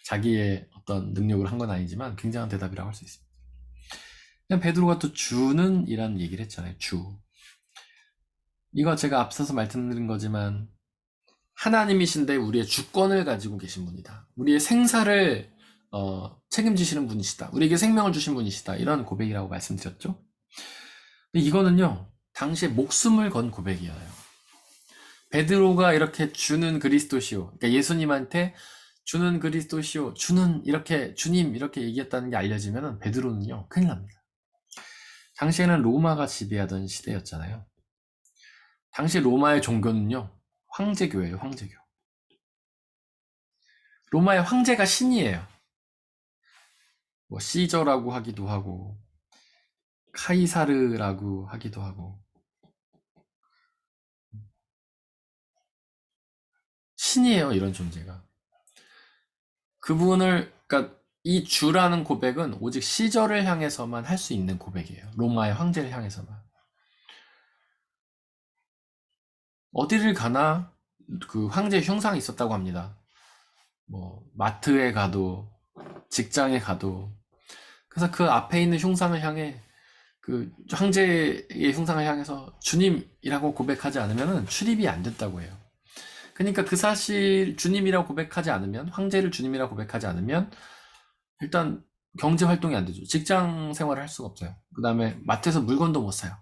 자기의 어떤 능력을 한 건 아니지만 굉장한 대답이라고 할 수 있습니다. 그냥 베드로가 또 주는 이라는 얘기를 했잖아요. 주. 이거 제가 앞서서 말씀드린 거지만 하나님이신데 우리의 주권을 가지고 계신 분이다. 우리의 생사를 책임지시는 분이시다. 우리에게 생명을 주신 분이시다. 이런 고백이라고 말씀드렸죠. 근데 이거는요. 당시에 목숨을 건 고백이에요. 베드로가 이렇게 주는 그리스도시오. 그러니까 예수님한테 주는 그리스도시오. 주는 이렇게 주님 이렇게 얘기했다는 게 알려지면 베드로는요. 큰일 납니다. 당시에는 로마가 지배하던 시대였잖아요. 당시 로마의 종교는요. 황제교예요. 황제교. 로마의 황제가 신이에요. 뭐 시저라고 하기도 하고 카이사르라고 하기도 하고 신이에요. 이런 존재가. 그분을 그러니까 이 주라는 고백은 오직 시저를 향해서만 할 수 있는 고백이에요. 로마의 황제를 향해서만. 어디를 가나 그 황제의 흉상이 있었다고 합니다. 뭐 마트에 가도 직장에 가도 그래서 그 앞에 있는 흉상을 향해 그 황제의 흉상을 향해서 주님이라고 고백하지 않으면 출입이 안 됐다고 해요. 그러니까 그 사실 주님이라고 고백하지 않으면 황제를 주님이라고 고백하지 않으면 일단 경제 활동이 안 되죠. 직장 생활을 할 수가 없어요. 그 다음에 마트에서 물건도 못 사요.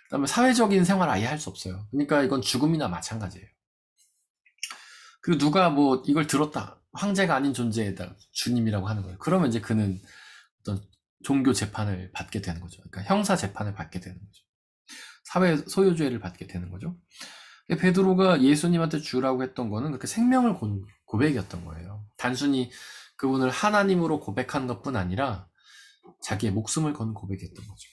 그 다음에 사회적인 생활을 아예 할 수 없어요. 그러니까 이건 죽음이나 마찬가지예요. 그리고 누가 뭐 이걸 들었다. 황제가 아닌 존재에다 주님이라고 하는 거예요. 그러면 이제 그는 어떤 종교 재판을 받게 되는 거죠. 그러니까 형사 재판을 받게 되는 거죠. 사회 소유죄를 받게 되는 거죠. 베드로가 예수님한테 주라고 했던 거는 그렇게 생명을 건 고백이었던 거예요. 단순히 그분을 하나님으로 고백한 것뿐 아니라 자기의 목숨을 건 고백이었던 거죠.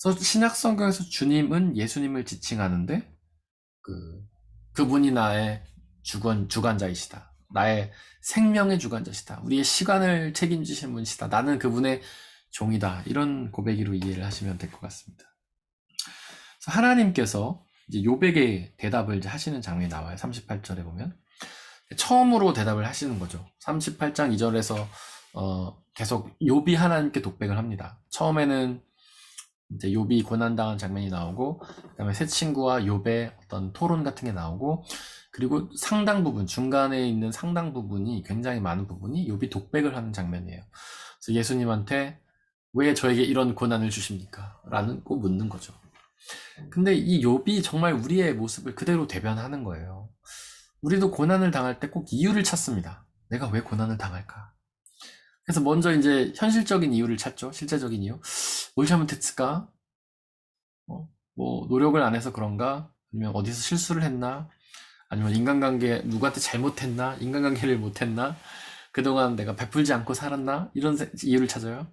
그래서 신약 성경에서 주님은 예수님을 지칭하는데 그분이 나의 주관자이시다. 나의 생명의 주관자시다. 우리의 시간을 책임지신 분이시다. 나는 그분의 종이다. 이런 고백으로 이해를 하시면 될 것 같습니다. 그래서 하나님께서 이제 욥에게 대답을 이제 하시는 장면이 나와요. 38절에 보면 처음으로 대답을 하시는 거죠. 38장 2절에서 계속 욥이 하나님께 독백을 합니다. 처음에는 이제 욥이 고난당한 장면이 나오고 그다음에 새 친구와 욥의 어떤 토론 같은 게 나오고 그리고 상당 부분 중간에 있는 상당 부분이 굉장히 많은 부분이 욥이 독백을 하는 장면이에요. 그래서 예수님한테 왜 저에게 이런 고난을 주십니까? 라는 꼭 묻는 거죠. 근데 이 욥이 정말 우리의 모습을 그대로 대변하는 거예요. 우리도 고난을 당할 때 꼭 이유를 찾습니다. 내가 왜 고난을 당할까? 그래서 먼저 이제 현실적인 이유를 찾죠. 실제적인 이유. 뭘 잘못했을까? 뭐 노력을 안 해서 그런가? 아니면 어디서 실수를 했나? 아니면 인간관계 누구한테 잘못했나? 인간관계를 못했나? 그동안 내가 베풀지 않고 살았나? 이런 이유를 찾아요.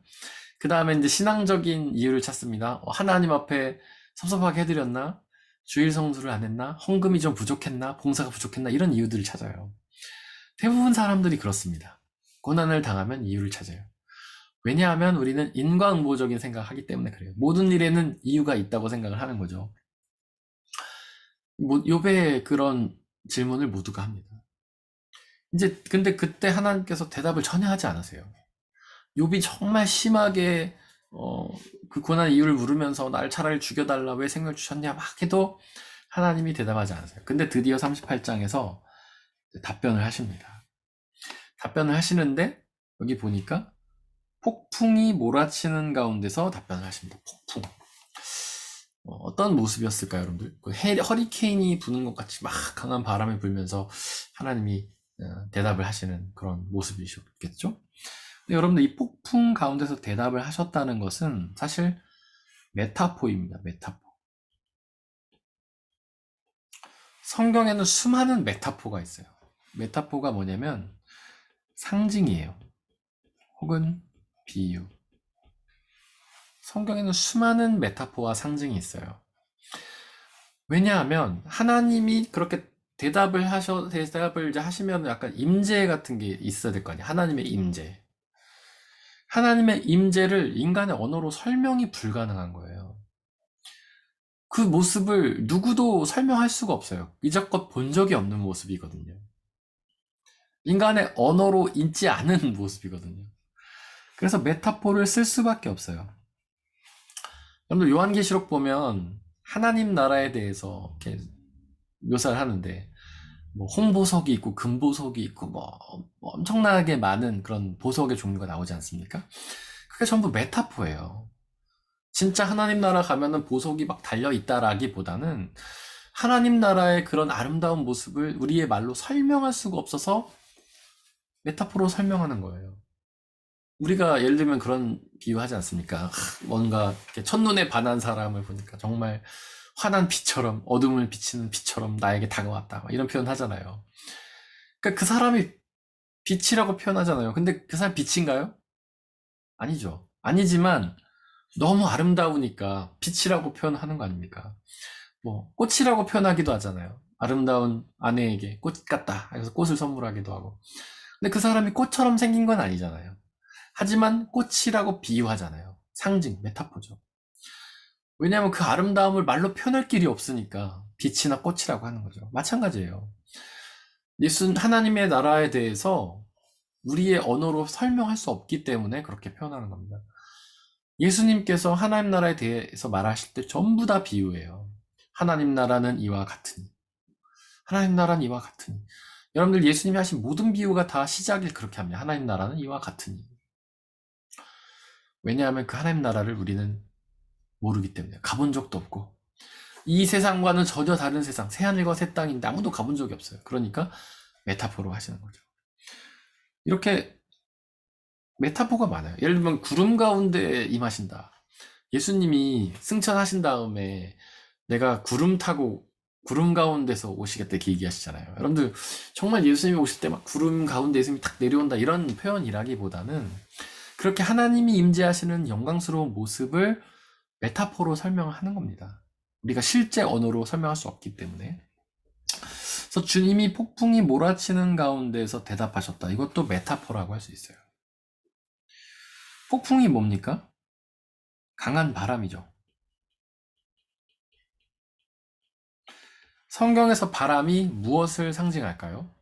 그 다음에 이제 신앙적인 이유를 찾습니다. 하나님 앞에 섭섭하게 해드렸나? 주일 성수를 안 했나? 헌금이 좀 부족했나? 봉사가 부족했나? 이런 이유들을 찾아요. 대부분 사람들이 그렇습니다. 고난을 당하면 이유를 찾아요. 왜냐하면 우리는 인과응보적인 생각을 하기 때문에 그래요. 모든 일에는 이유가 있다고 생각을 하는 거죠. 욥의 그런 질문을 모두가 합니다. 이제 근데 그때 하나님께서 대답을 전혀 하지 않으세요. 욥이 정말 심하게 그 고난 이유를 물으면서 날 차라리 죽여달라 왜 생명을 주셨냐 막 해도 하나님이 대답하지 않으세요. 근데 드디어 38장에서 답변을 하십니다. 답변을 하시는데 여기 보니까 폭풍이 몰아치는 가운데서 답변을 하십니다. 폭풍. 어떤 모습이었을까요, 여러분들? 허리케인이 부는 것 같이 막 강한 바람이 불면서 하나님이 대답을 하시는 그런 모습이셨겠죠? 여러분들 이 폭풍 가운데서 대답을 하셨다는 것은 사실 메타포입니다. 메타포. 성경에는 수많은 메타포가 있어요. 메타포가 뭐냐면 상징이에요. 혹은 비유. 성경에는 수많은 메타포와 상징이 있어요. 왜냐하면 하나님이 그렇게 대답을 이제 하시면 약간 임재 같은 게 있어야 될 거 아니에요. 하나님의 임재. 하나님의 임재를 인간의 언어로 설명이 불가능한 거예요. 그 모습을 누구도 설명할 수가 없어요. 이제껏 본 적이 없는 모습이거든요. 인간의 언어로 있지 않은 모습이거든요. 그래서 메타포를 쓸 수밖에 없어요. 여러분들 요한계시록 보면 하나님 나라에 대해서 이렇게 묘사를 하는데 뭐 홍보석이 있고 금보석이 있고 뭐 엄청나게 많은 그런 보석의 종류가 나오지 않습니까? 그게 전부 메타포예요. 진짜 하나님 나라 가면은 보석이 막 달려 있다라기보다는 하나님 나라의 그런 아름다운 모습을 우리의 말로 설명할 수가 없어서 메타포로 설명하는 거예요. 우리가 예를 들면 그런 비유하지 않습니까? 뭔가 이렇게 첫눈에 반한 사람을 보니까 정말 환한 빛처럼 어둠을 비치는 빛처럼 나에게 다가왔다. 막 이런 표현 하잖아요. 그러니까 그 사람이 빛이라고 표현하잖아요. 근데 그 사람 빛인가요? 아니죠. 아니지만 너무 아름다우니까 빛이라고 표현하는 거 아닙니까? 뭐 꽃이라고 표현하기도 하잖아요. 아름다운 아내에게 꽃 같다. 그래서 꽃을 선물하기도 하고. 근데 그 사람이 꽃처럼 생긴 건 아니잖아요. 하지만 꽃이라고 비유하잖아요. 상징, 메타포죠. 왜냐하면 그 아름다움을 말로 표현할 길이 없으니까 빛이나 꽃이라고 하는 거죠. 마찬가지예요. 예수 하나님의 나라에 대해서 우리의 언어로 설명할 수 없기 때문에 그렇게 표현하는 겁니다. 예수님께서 하나님 나라에 대해서 말하실 때 전부 다 비유예요. 하나님 나라는 이와 같으니. 하나님 나라는 이와 같으니. 여러분들 예수님이 하신 모든 비유가 다 시작을 그렇게 합니다. 하나님 나라는 이와 같으니. 왜냐하면 그 하나님 나라를 우리는 모르기 때문에 가본 적도 없고 이 세상과는 전혀 다른 세상, 새하늘과 새 땅인데 아무도 가본 적이 없어요. 그러니까 메타포로 하시는 거죠. 이렇게 메타포가 많아요. 예를 들면 구름 가운데 임하신다. 예수님이 승천하신 다음에 내가 구름 타고 구름 가운데서 오시겠다 이렇게 얘기하시잖아요. 여러분들 정말 예수님이 오실 때 막 구름 가운데 예수님이 탁 내려온다 이런 표현이라기보다는 그렇게 하나님이 임재하시는 영광스러운 모습을 메타포로 설명하는 겁니다. 우리가 실제 언어로 설명할 수 없기 때문에. 그래서 주님이 폭풍이 몰아치는 가운데서 대답하셨다. 이것도 메타포라고 할 수 있어요. 폭풍이 뭡니까? 강한 바람이죠. 성경에서 바람이 무엇을 상징할까요?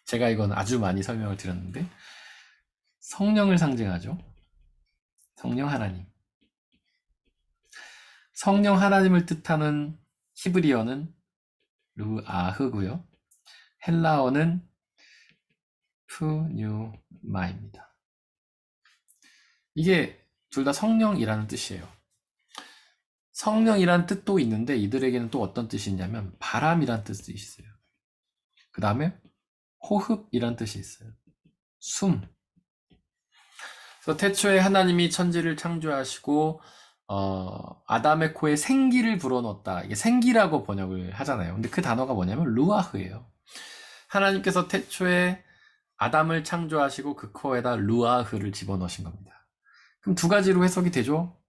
제가 이건 아주 많이 설명을 드렸는데 성령을 상징하죠. 성령 하나님. 성령 하나님을 뜻하는 히브리어는 루아흐고요. 헬라어는 푸뉴마입니다. 이게 둘 다 성령이라는 뜻이에요. 성령이라는 뜻도 있는데 이들에게는 또 어떤 뜻이 있냐면 바람이라는 뜻도 있어요. 그 다음에 호흡이라는 뜻이 있어요. 숨. 그래서 태초에 하나님이 천지를 창조하시고 아담의 코에 생기를 불어넣었다. 이게 생기라고 번역을 하잖아요. 근데 그 단어가 뭐냐면 루아흐예요. 하나님께서 태초에 아담을 창조하시고 그 코에다 루아흐를 집어넣으신 겁니다. 그럼 두 가지로 해석이 되죠.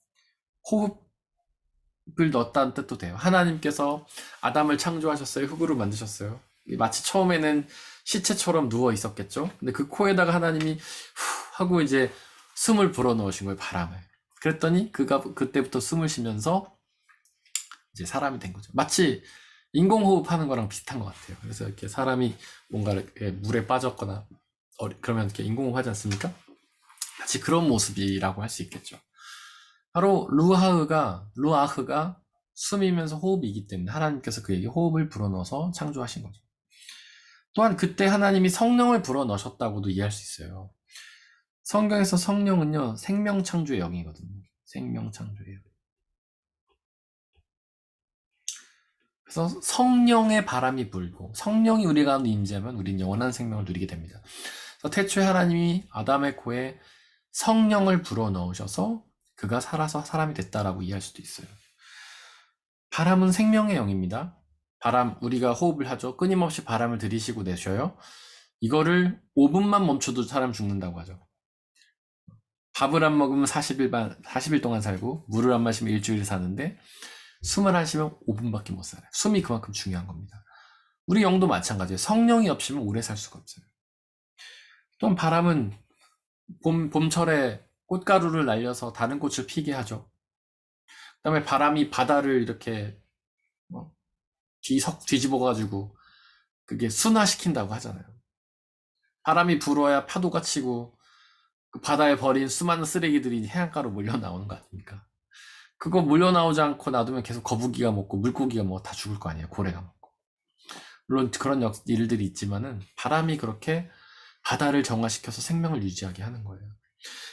호흡을 넣었다는 뜻도 돼요. 하나님께서 아담을 창조하셨어요. 흙으로 만드셨어요. 마치 처음에는 시체처럼 누워 있었겠죠. 근데 그 코에다가 하나님이 후 하고 이제 숨을 불어넣으신 거예요. 바람을. 그랬더니 그가 그때부터 숨을 쉬면서 이제 사람이 된 거죠. 마치 인공호흡 하는 거랑 비슷한 것 같아요. 그래서 이렇게 사람이 뭔가 이렇게 물에 빠졌거나 그러면 이렇게 인공호흡 하지 않습니까? 마치 그런 모습이라고 할 수 있겠죠. 바로 루아흐가 숨이면서 호흡이기 때문에 하나님께서 그에게 호흡을 불어넣어서 창조하신 거죠. 또한 그때 하나님이 성령을 불어넣으셨다고도 이해할 수 있어요. 성경에서 성령은요, 생명창조의 영이거든요. 생명창조의 영. 그래서 성령의 바람이 불고 성령이 우리 가운데 임재하면 우리는 영원한 생명을 누리게 됩니다. 그래서 태초에 하나님이 아담의 코에 성령을 불어넣으셔서 그가 살아서 사람이 됐다라고 이해할 수도 있어요. 바람은 생명의 영입니다. 바람, 우리가 호흡을 하죠. 끊임없이 바람을 들이쉬고 내쉬어요. 이거를 5분만 멈춰도 사람 죽는다고 하죠. 밥을 안 먹으면 40일 동안 살고 물을 안 마시면 일주일 사는데 숨을 안 쉬면 5분밖에 못 살아요. 숨이 그만큼 중요한 겁니다. 우리 영도 마찬가지예요. 성령이 없으면 오래 살 수가 없어요. 또 바람은 봄철에 꽃가루를 날려서 다른 꽃을 피게 하죠. 그 다음에 바람이 바다를 이렇게 뒤집어가지고 그게 순화시킨다고 하잖아요. 바람이 불어야 파도가 치고 그 바다에 버린 수많은 쓰레기들이 해안가로 몰려 나오는 거 아닙니까? 그거 몰려 나오지 않고 놔두면 계속 거북이가 먹고 물고기가 먹고 다 죽을 거 아니에요. 고래가 먹고. 물론 그런 일들이 있지만은 바람이 그렇게 바다를 정화시켜서 생명을 유지하게 하는 거예요.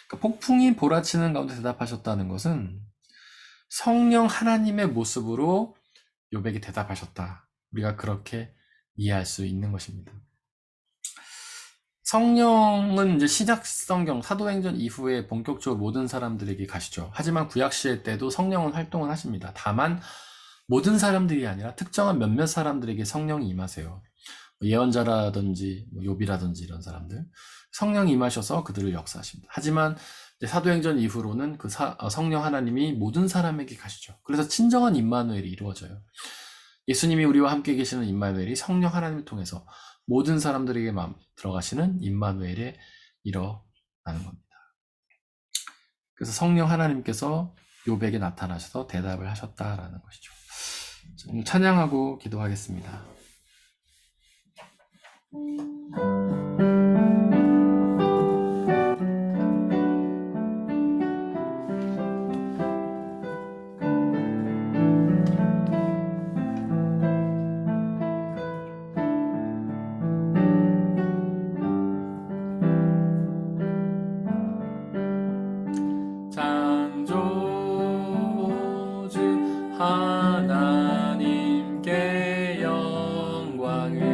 그러니까 폭풍이 몰아치는 가운데 대답하셨다는 것은 성령 하나님의 모습으로 욥에게 대답하셨다. 우리가 그렇게 이해할 수 있는 것입니다. 성령은 이제 신약 성경 사도행전 이후에 본격적으로 모든 사람들에게 가시죠. 하지만 구약 시대 때도 성령은 활동을 하십니다. 다만 모든 사람들이 아니라 특정한 몇몇 사람들에게 성령이 임하세요. 예언자라든지 욥이라든지 이런 사람들 성령이 임하셔서 그들을 역사하십니다. 하지만 사도행전 이후로는 그 성령 하나님이 모든 사람에게 가시죠. 그래서 친정한 임마누엘이 이루어져요. 예수님이 우리와 함께 계시는 임마누엘이 성령 하나님을 통해서 모든 사람들에게 들어가시는 임마누엘에 일어나는 겁니다. 그래서 성령 하나님께서 욥에게 나타나셔서 대답을 하셨다라는 것이죠. 오늘 찬양하고 기도하겠습니다. 창조주 하나님께 영광을,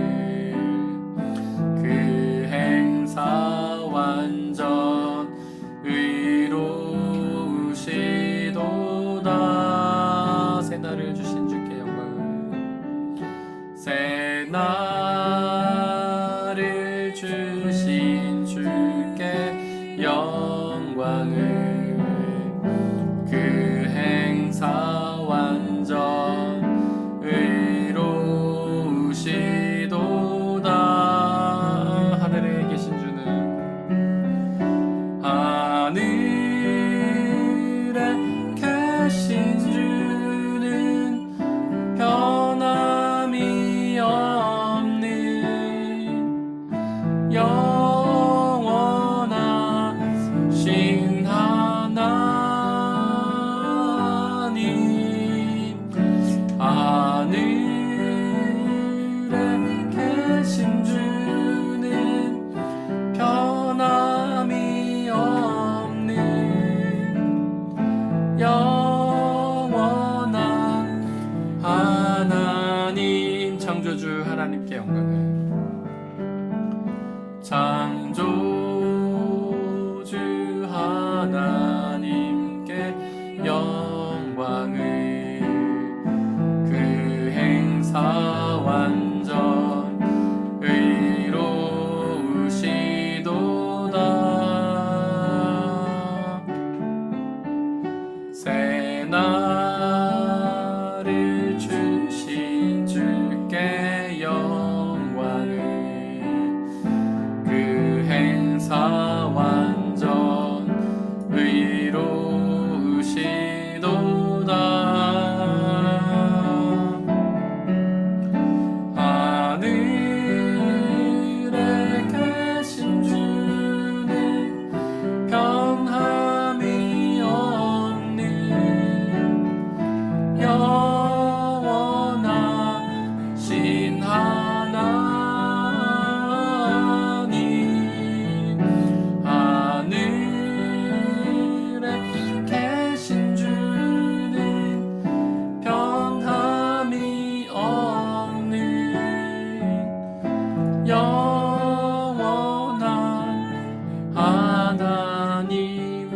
창조주 하나님께 영광을, 그 행사 완전 의로우시도다. 새 날을 주신 주께 영광을, 그 행사 완전 의로우시도다. 하늘에 계신 주는 변함이 없는 영원하신 하나님. 하늘에 계신 주는 변함이 없는 영원한 하나님.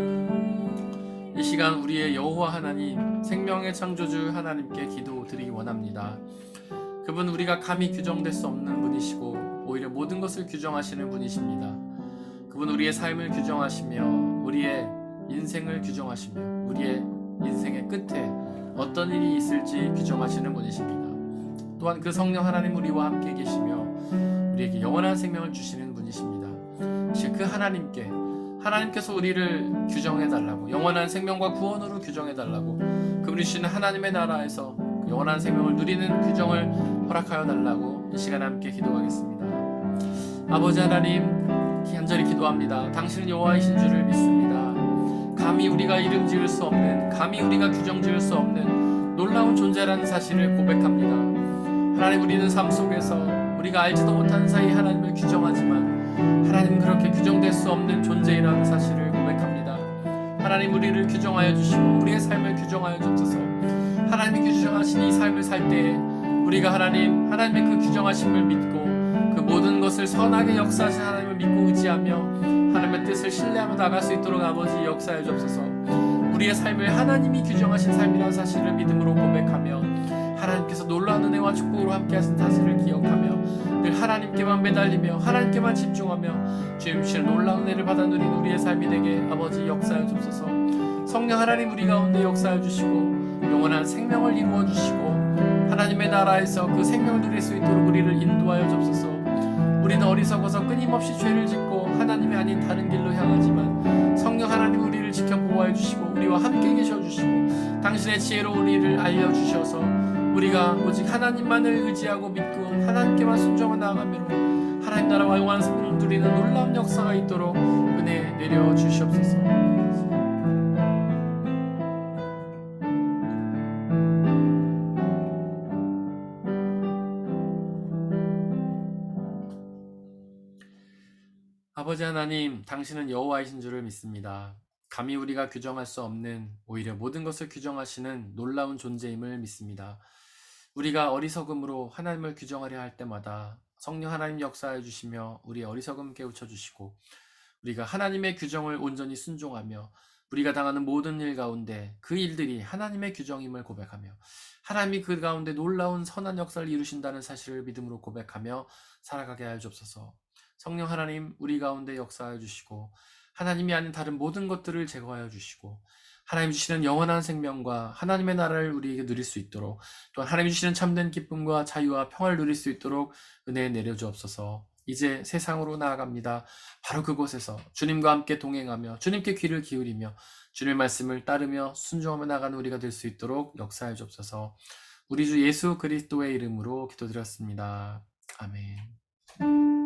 이 시간 우리의 여호와 하나님, 생명의 창조주 하나님께 기도드리기 원합니다. 그분 우리가 감히 규정될 수 없는 분이시고 오히려 모든 것을 규정하시는 분이십니다. 그분 우리의 삶을 규정하시며 우리의 인생을 규정하시며 우리의 인생의 끝에 어떤 일이 있을지 규정하시는 분이십니다. 또한 그 성령 하나님 우리와 함께 계시며 우리에게 영원한 생명을 주시는 분이십니다. 그 하나님께서 우리를 규정해달라고, 영원한 생명과 구원으로 규정해달라고, 그분이 주시는 하나님의 나라에서 영원한 생명을 누리는 규정을 허락하여 달라고 이 시간 함께 기도하겠습니다. 아버지 하나님, 간절히 기도합니다. 당신은 여호와이신 줄을 믿습니다. 감히 우리가 이름 지을 수 없는, 감히 우리가 규정 지을 수 없는 놀라운 존재라는 사실을 고백합니다. 하나님, 우리는 삶 속에서 우리가 알지도 못하는 사이 하나님을 규정하지만 하나님 그렇게 규정될 수 없는 존재이라는 사실을 고백합니다. 하나님, 우리를 규정하여 주시고 우리의 삶을 규정하여 주옵소서. 하나님이 규정하신 이 삶을 살 때에 우리가 하나님의 그 규정하심을 믿고 그 모든 것을 선하게 역사하신 하나님을 믿고 의지하며 하나님의 뜻을 신뢰하며 나갈 수 있도록 아버지 역사해 주옵소서. 우리의 삶을 하나님이 규정하신 삶이라는 사실을 믿음으로 고백하며 하나님께서 놀라운 은혜와 축복으로 함께 하신 사실을 기억하며 늘 하나님께만 매달리며 하나님께만 집중하며 주님 주시는 놀라운 은혜를 받아 누린 우리의 삶이 되게 아버지 역사해 주옵소서. 성령 하나님 우리 가운데 역사해 주시고 영원한 생명을 이루어 주시고 하나님의 나라에서 그 생명을 누릴 수 있도록 우리를 인도하여 주옵소서. 우리는 어리석어서 끊임없이 죄를 짓고 하나님이 아닌 다른 길로 향하지만 성령 하나님 우리를 지켜 보호해 주시고 우리와 함께 계셔 주시고 당신의 지혜로 우리를 알려주셔서 우리가 오직 하나님만을 의지하고 믿고 하나님께만 순종하며 나아가므로 하나님 나라와 영원한 생명을 누리는 놀라운 역사가 있도록 은혜 내려 주시옵소서. 아버지 하나님, 당신은 여호와이신 줄을 믿습니다. 감히 우리가 규정할 수 없는, 오히려 모든 것을 규정하시는 놀라운 존재임을 믿습니다. 우리가 어리석음으로 하나님을 규정하려 할 때마다 성령 하나님 역사해 주시며 우리의 어리석음 깨우쳐 주시고 우리가 하나님의 규정을 온전히 순종하며 우리가 당하는 모든 일 가운데 그 일들이 하나님의 규정임을 고백하며 하나님이 그 가운데 놀라운 선한 역사를 이루신다는 사실을 믿음으로 고백하며 살아가게 하여 주옵소서. 성령 하나님 우리 가운데 역사하여 주시고 하나님이 아닌 다른 모든 것들을 제거하여 주시고 하나님 주시는 영원한 생명과 하나님의 나라를 우리에게 누릴 수 있도록 또한 하나님 주시는 참된 기쁨과 자유와 평화를 누릴 수 있도록 은혜 내려 주옵소서. 이제 세상으로 나아갑니다. 바로 그곳에서 주님과 함께 동행하며 주님께 귀를 기울이며 주님의 말씀을 따르며 순종하며 나가는 우리가 될 수 있도록 역사해 주옵소서. 우리 주 예수 그리스도의 이름으로 기도드렸습니다. 아멘.